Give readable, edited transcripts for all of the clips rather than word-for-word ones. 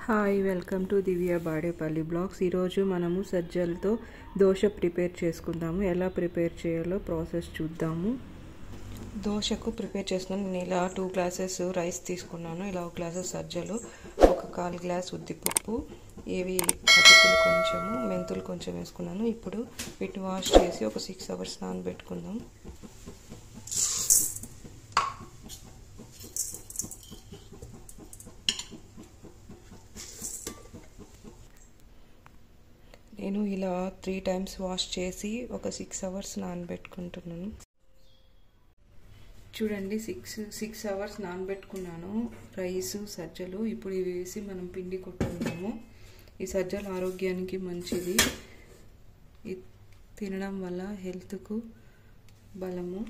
Hi welcome to Divya Badepalli blogs. ఈరోజు మనము సజ్జలతో దోశ ప్రిపేర్ చేసుకుందాము. ఎలా ప్రిపేర్ చేయాలో ప్రాసెస్ చూద్దాము. దోశకు ప్రిపేర్ చేస్తున్నాను. నేను ఇలా 2 గ్లాసెస్ రైస్ తీసుకున్నాను. ఇలా 1 గ్లాసెస్ సజ్జలు, 1/4 గ్లాస్ ఉద్దిపప్పు, ఇవి అటుకులు కొంచెము, మెంతులు కొంచెం వేసుకున్నాను. ఇప్పుడు వీటిని వాష్ చేసి ఒక 6 అవర్స్ నానబెట్టుకుందాం. నేను ఇలా 3 టైమ్స్ వాష్ చేసి ఒక 6 అవర్స్ నానబెట్టుకుంటున్నాను. చూడండి, 6 అవర్స్ నానబెట్టుకున్నాను రైసు సజ్జలు. ఇప్పుడు ఇవి వేసి మనం పిండి కొట్టుకుందాము. ఈ సజ్జలు ఆరోగ్యానికి మంచిది. ఇది తినడం వల్ల హెల్త్కు బలము.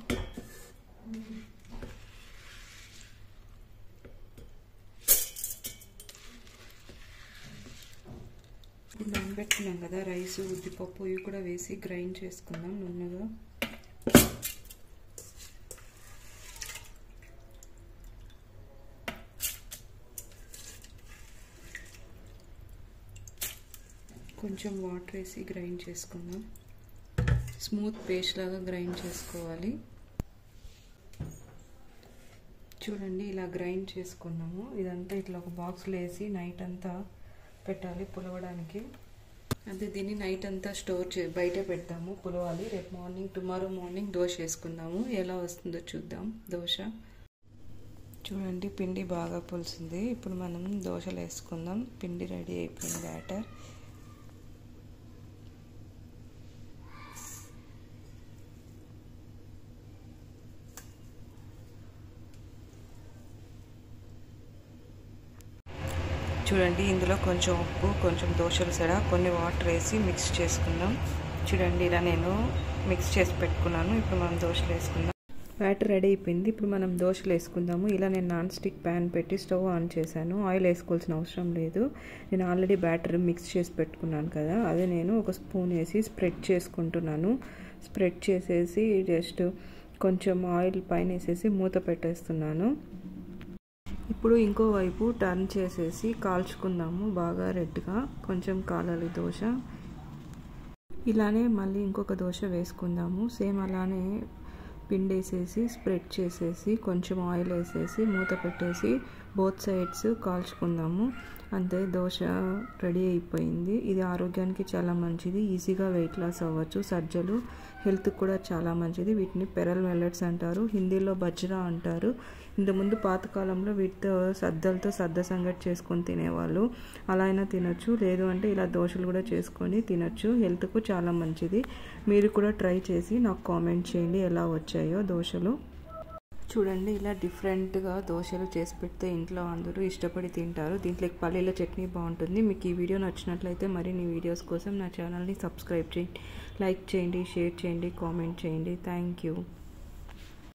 ఇప్పుడు నానబెట్టుకున్నాం కదా రైసు, ఉద్దిపప్పు, ఇవి కూడా వేసి గ్రైండ్ చేసుకుందాం నున్నగా. కొంచెం వాటర్ వేసి గ్రైండ్ చేసుకుందాం. స్మూత్ పేస్ట్ లాగా గ్రైండ్ చేసుకోవాలి. చూడండి, ఇలా గ్రైండ్ చేసుకున్నాము. ఇదంతా ఇట్లా ఒక బాక్స్లో వేసి నైట్ అంతా పెట్టాలి పులవడానికి. అదే దీన్ని నైట్ అంతా బయట పెడతాము పులవాలి. రేపు టుమారో మార్నింగ్ దోశ వేసుకుందాము. ఎలా వస్తుందో చూద్దాం దోశ. చూడండి, పిండి బాగా పులిసింది. ఇప్పుడు మనం దోశలు వేసుకుందాం. పిండి రెడీ అయిపోయింది. బ్యాటర్ చూడండి, ఇందులో కొంచెం ఉప్పు, కొంచెం దోశల సోడా, కొన్ని వాటర్ వేసి మిక్స్ చేసుకుందాం. చూడండి, ఇలా నేను మిక్స్ చేసి పెట్టుకున్నాను. ఇప్పుడు మనం దోశలు వేసుకుందాం. బ్యాటర్ రెడీ అయిపోయింది. ఇప్పుడు మనం దోశలు వేసుకుందాము. ఇలా నేను నాన్ స్టిక్ ప్యాన్ పెట్టి స్టవ్ ఆన్ చేశాను. ఆయిల్ వేసుకోవాల్సిన అవసరం లేదు. నేను ఆల్రెడీ బ్యాటర్ మిక్స్ చేసి పెట్టుకున్నాను కదా, అదే నేను ఒక స్పూన్ వేసి స్ప్రెడ్ చేసుకుంటున్నాను. స్ప్రెడ్ చేసేసి జస్ట్ కొంచెం ఆయిల్ పైన వేసేసి మూత పెట్టేస్తున్నాను. ఇప్పుడు ఇంకో వైపు టర్న్ చేసేసి కాల్చుకుందాము. బాగా రెడ్గా కొంచెం కాలాలి దోశ. ఇలానే మళ్ళీ ఇంకొక దోశ వేసుకుందాము. సేమ్ అలానే పిండి వేసేసి స్ప్రెడ్ చేసేసి కొంచెం ఆయిల్ వేసేసి మూత పెట్టేసి బోత్ సైడ్స్ కాల్చుకుందాము. అంతే, దోశ రెడీ అయిపోయింది. ఇది ఆరోగ్యానికి చాలా మంచిది. ఈజీగా వెయిట్ లాస్ అవ్వచ్చు. సజ్జలు హెల్త్కి కూడా చాలా మంచిది. వీటిని పెరల్ మిల్లెట్స్ అంటారు, హిందీలో బజ్రా అంటారు. ఇంతకుముందు పాతకాలంలో వీటితో సద్దలతో సద్ద సంగటి చేసుకొని తినేవాళ్ళు. అలా అయినా తినొచ్చు, లేదు అంటే ఇలా దోశలు కూడా చేసుకొని తినొచ్చు. హెల్త్కు చాలా మంచిది. మీరు కూడా ట్రై చేసి నాకు కామెంట్ చేయండి ఎలా వచ్చాయో దోశలు. చూడండి, ఇలా డిఫరెంట్గా దోశలు చేసి పెడితే ఇంట్లో అందరూ ఇష్టపడి తింటారు. దీంట్లోకి పల్లీల చట్నీ బాగుంటుంది. మీకు ఈ వీడియో నచ్చినట్లయితే మరిన్ని వీడియోస్ కోసం నా ఛానల్ని సబ్స్క్రైబ్ చేయండి, లైక్ చేయండి, షేర్ చేయండి, కామెంట్ చేయండి. Thank you.